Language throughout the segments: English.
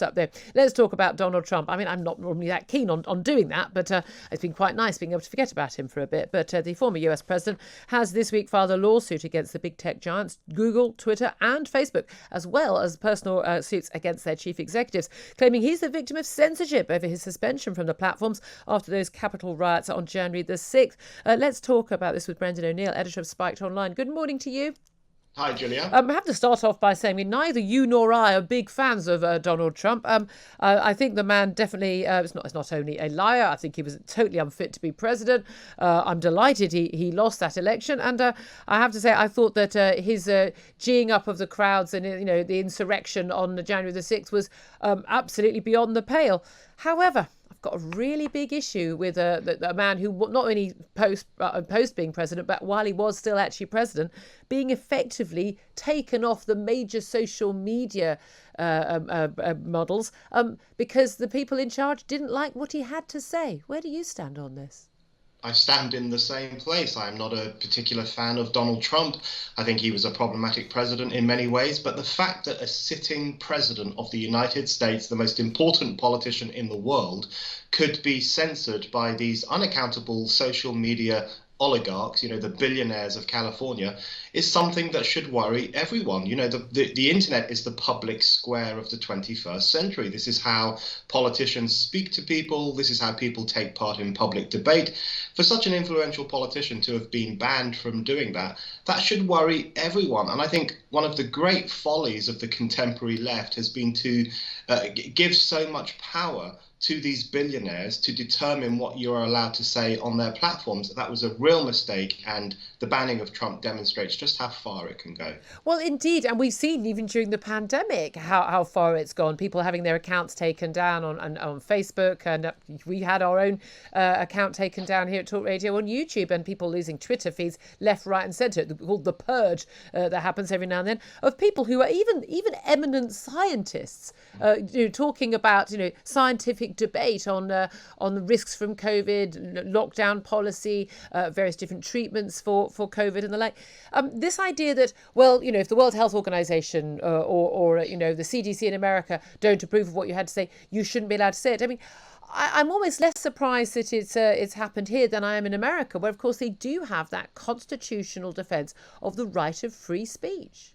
Up there. Let's talk about Donald Trump. I mean, I'm not normally that keen on doing that, but it's been quite nice being able to forget about him for a bit. But the former US president has this week filed a lawsuit against the big tech giants, Google, Twitter and Facebook, as well as personal suits against their chief executives, claiming he's the victim of censorship over his suspension from the platforms after those Capitol riots on January the 6th. Let's talk about this with Brendan O'Neill, editor of Spiked Online. Good morning to you. Hi, Julia. I have to start off by saying neither you nor I are big fans of Donald Trump. I think the man definitely is not only a liar. I think he was totally unfit to be president. I'm delighted he lost that election. And I have to say, I thought that his geeing up of the crowds and the insurrection on January the 6th was absolutely beyond the pale. However, got a really big issue with a man who not only post being president, but while he was still actually president, being effectively taken off the major social media models because the people in charge didn't like what he had to say. Where do you stand on this? I stand in the same place. I'm not a particular fan of Donald Trump. I think he was a problematic president in many ways. But the fact that a sitting president of the United States, the most important politician in the world, could be censored by these unaccountable social media oligarchs, the billionaires of California, is something that should worry everyone. The internet is the public square of the 21st century. This is how politicians speak to people. This is how people take part in public debate. For such an influential politician to have been banned from doing that, that should worry everyone. And I think one of the great follies of the contemporary left has been to give so much power to these billionaires to determine what you're allowed to say on their platforms. That was a real mistake, and the banning of Trump demonstrates just how far it can go. Well, indeed, and we've seen even during the pandemic how far it's gone. People having their accounts taken down on Facebook, and we had our own account taken down here at Talk Radio on YouTube, and people losing Twitter feeds left, right and centre, called the purge that happens every now and then, of people who are even eminent scientists talking about scientific debate on the risks from COVID, lockdown policy, various different treatments for COVID and the like. This idea that, if the World Health Organization or the CDC in America don't approve of what you had to say, you shouldn't be allowed to say it. I mean, I'm almost less surprised that it's happened here than I am in America, where, of course, they do have that constitutional defence of the right of free speech.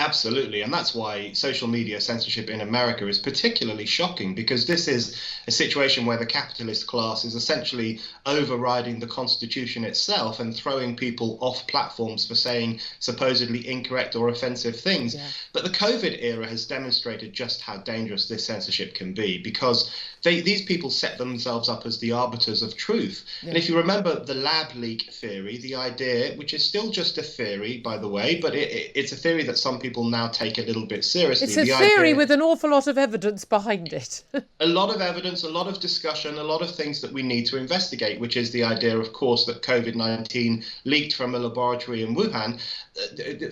Absolutely. And that's why social media censorship in America is particularly shocking, because this is a situation where the capitalist class is essentially overriding the Constitution itself and throwing people off platforms for saying supposedly incorrect or offensive things. Yeah. But the COVID era has demonstrated just how dangerous this censorship can be, because these people set themselves up as the arbiters of truth. Yeah. And if you remember the lab leak theory, the idea, which is still just a theory, by the way, but it's a theory that some people now take a little bit seriously. It's a theory with an awful lot of evidence behind it. A lot of evidence, a lot of discussion, a lot of things that we need to investigate, which is the idea, of course, that COVID-19 leaked from a laboratory in Wuhan.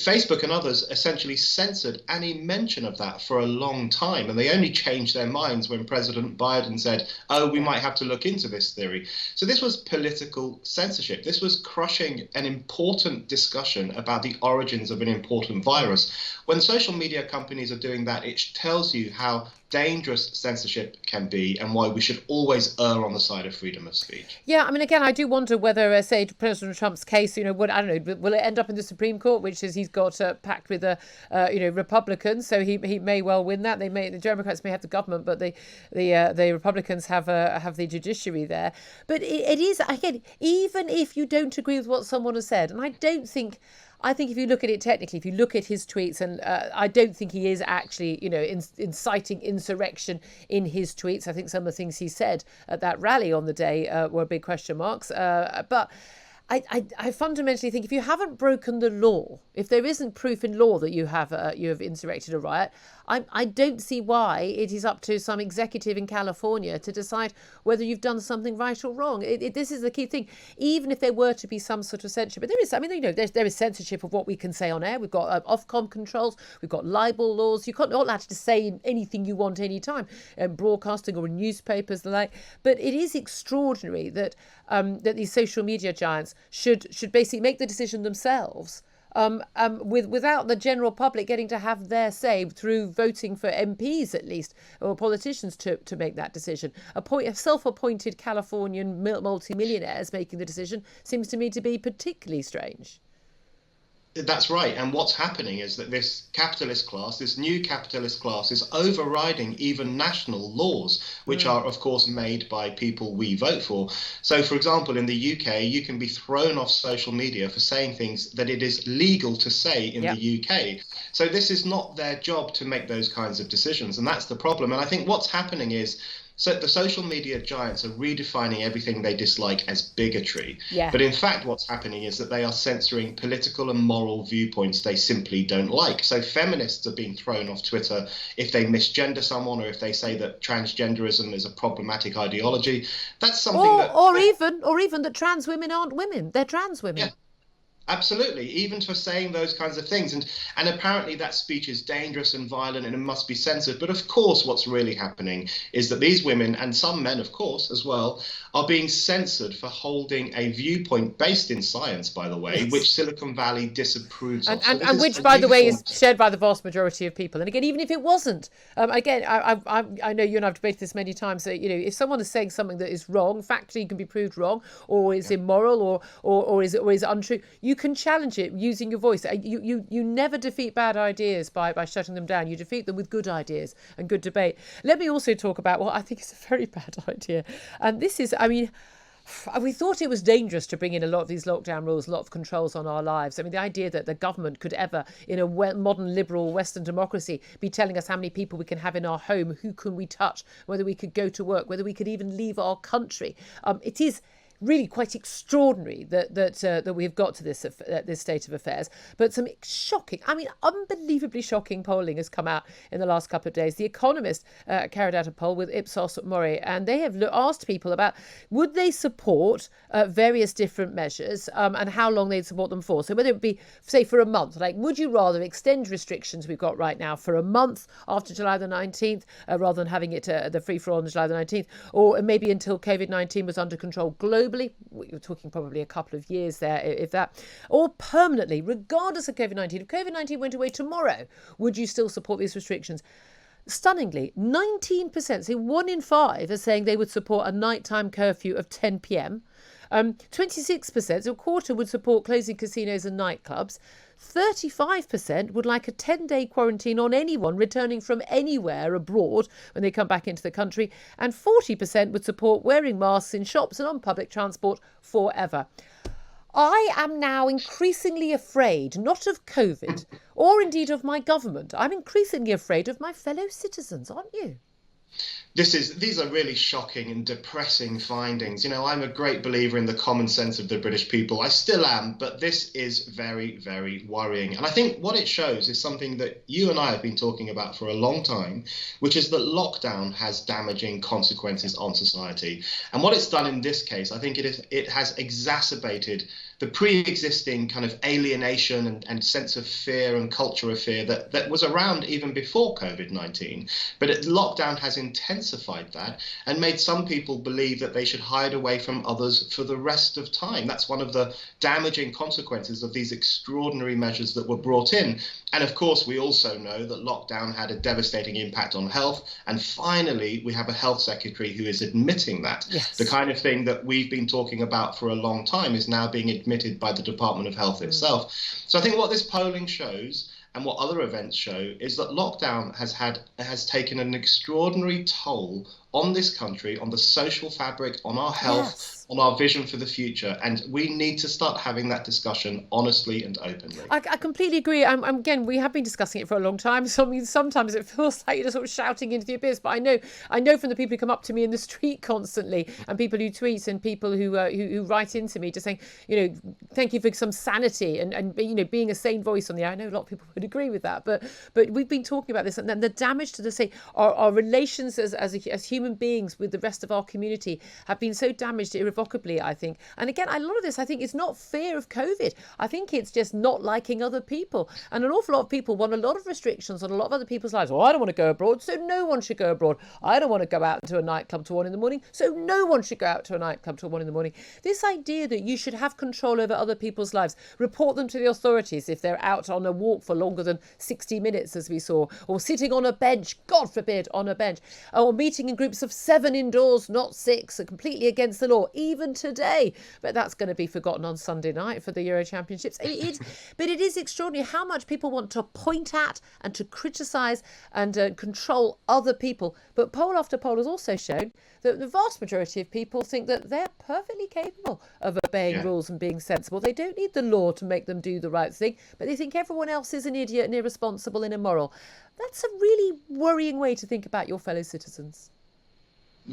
Facebook and others essentially censored any mention of that for a long time, and they only changed their minds when President Biden said, we might have to look into this theory. So this was political censorship. This was crushing an important discussion about the origins of an important virus. When social media companies are doing that, it tells you how dangerous censorship can be and why we should always err on the side of freedom of speech. Yeah, I mean, again, I do wonder whether, say, President Trump's case, will it end up in the Supreme Court, which is he's got packed with Republicans, so he may well win that. The Democrats may have the government, but the Republicans have the judiciary there. But it is, again, even if you don't agree with what someone has said, and I think if you look at it technically, if you look at his tweets, and I don't think he is actually, inciting insurrection in his tweets. I think some of the things he said at that rally on the day were big question marks. But I fundamentally think if you haven't broken the law, if there isn't proof in law that you have insurrected a riot, I don't see why it is up to some executive in California to decide whether you've done something right or wrong. This is the key thing. Even if there were to be some sort of censorship, but there is censorship of what we can say on air. We've got Ofcom controls. We've got libel laws. You're not allowed to say anything you want anytime, broadcasting or in newspapers the like. But it is extraordinary that these social media giants should basically make the decision themselves without the general public getting to have their say through voting for MPs at least, or politicians to make that decision. A self-appointed Californian multi-millionaires making the decision seems to me to be particularly strange. That's right. And what's happening is that this capitalist class, this new capitalist class, is overriding even national laws, which are, of course, made by people we vote for. So, for example, in the UK, you can be thrown off social media for saying things that it is legal to say in the UK. So this is not their job to make those kinds of decisions. And that's the problem. And I think what's happening is, so the social media giants are redefining everything they dislike as bigotry. Yeah. But in fact, what's happening is that they are censoring political and moral viewpoints they simply don't like. So feminists are being thrown off Twitter if they misgender someone, or if they say that transgenderism is a problematic ideology. That's something or even that trans women aren't women. They're trans women. Yeah. Absolutely, even for saying those kinds of things. And apparently that speech is dangerous and violent and it must be censored. But of course, what's really happening is that these women, and some men, of course, as well, are being censored for holding a viewpoint based in science, by the way, which Silicon Valley disapproves of. And which, by the way, is shared by the vast majority of people. And again, even if it wasn't, I know you and I've debated this many times. So, if someone is saying something that is wrong, factually can be proved wrong, or is immoral, or is untrue, you can challenge it using your voice. You never defeat bad ideas by shutting them down. You defeat them with good ideas and good debate. Let me also talk about what I think is a very bad idea. And this is, we thought it was dangerous to bring in a lot of these lockdown rules, a lot of controls on our lives. The idea that the government could ever, in a modern liberal Western democracy, be telling us how many people we can have in our home, who can we touch, whether we could go to work, whether we could even leave our country. It is really quite extraordinary that we've got to this state of affairs. But some shocking, unbelievably shocking polling has come out in the last couple of days. The Economist carried out a poll with Ipsos Mori, and they have asked people about would they support various different measures and how long they'd support them for. So whether it be, say, for a month, like would you rather extend restrictions we've got right now for a month after July the 19th rather than having it the free-for-all on July the 19th, or maybe until COVID-19 was under control globally? You're talking probably a couple of years there, if that, or permanently, regardless of COVID-19. If COVID-19 went away tomorrow, would you still support these restrictions? Stunningly, 19%, so 1 in 5 are saying they would support a nighttime curfew of 10 p.m. 26%, so a quarter, would support closing casinos and nightclubs. 35% would like a 10-day quarantine on anyone returning from anywhere abroad when they come back into the country. And 40% would support wearing masks in shops and on public transport forever. I am now increasingly afraid, not of COVID, or indeed of my government. I'm increasingly afraid of my fellow citizens, aren't you? These are really shocking and depressing findings. I'm a great believer in the common sense of the British people. I still am, but this is very, very worrying. And I think what it shows is something that you and I have been talking about for a long time, which is that lockdown has damaging consequences on society. And what it's done in this case, I think it has exacerbated the pre-existing kind of alienation and sense of fear and culture of fear that was around even before COVID-19. But lockdown has intensified that and made some people believe that they should hide away from others for the rest of time. That's one of the damaging consequences of these extraordinary measures that were brought in. And of course, we also know that lockdown had a devastating impact on health. And finally, we have a health secretary who is admitting that. Yes. The kind of thing that we've been talking about for a long time is now being admitted by the Department of Health itself. So I think what this polling shows and what other events show is that lockdown has taken an extraordinary toll on this country, on the social fabric, on our health, Yes. on our vision for the future. And we need to start having that discussion honestly and openly. I completely agree. Again, we have been discussing it for a long time. So sometimes it feels like you're just sort of shouting into the abyss. But I know from the people who come up to me in the street constantly, and people who tweet, and people who write into me just saying, thank you for some sanity and being a sane voice on the air. I know a lot of people would agree with that. But we've been talking about this, and then the damage to the state, our relations as human human beings with the rest of our community have been so damaged irrevocably, I think. And again, a lot of this, I think, is not fear of COVID. I think it's just not liking other people. And an awful lot of people want a lot of restrictions on a lot of other people's lives. Well, I don't want to go abroad, so no one should go abroad. I don't want to go out to a nightclub till 1 a.m, so no one should go out to a nightclub till 1 a.m. This idea that you should have control over other people's lives, report them to the authorities if they're out on a walk for longer than 60 minutes, as we saw, or sitting on a bench, God forbid, on a bench, or meeting in groups of 7 indoors, not 6, are completely against the law, even today. But that's going to be forgotten on Sunday night for the Euro Championships. But it is extraordinary how much people want to point at and to criticise and control other people. But poll after poll has also shown that the vast majority of people think that they're perfectly capable of obeying rules and being sensible. They don't need the law to make them do the right thing, but they think everyone else is an idiot and irresponsible and immoral. That's a really worrying way to think about your fellow citizens.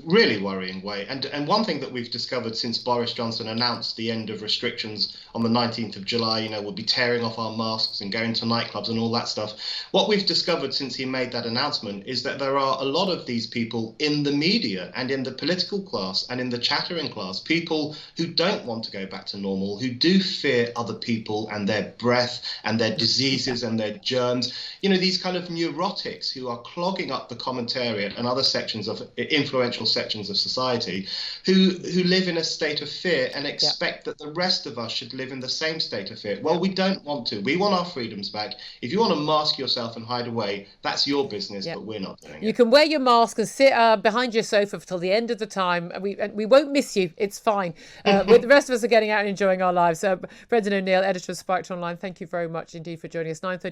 Really worrying way. And one thing that we've discovered since Boris Johnson announced the end of restrictions on the 19th of July, we'll be tearing off our masks and going to nightclubs and all that stuff. What we've discovered since he made that announcement is that there are a lot of these people in the media and in the political class and in the chattering class, people who don't want to go back to normal, who do fear other people and their breath and their diseases and their germs. These kind of neurotics who are clogging up the commentariat and other sections of influential sections of society who live in a state of fear and expect that the rest of us should live in the same state of fear. Well, we don't want to. We want our freedoms back. If you want to mask yourself and hide away, that's your business, but we're not doing it. You can wear your mask and sit behind your sofa till the end of the time. We won't miss you. It's fine. The rest of us are getting out and enjoying our lives. Brendan O'Neill, editor of Spiked Online, thank you very much indeed for joining us. 9:30.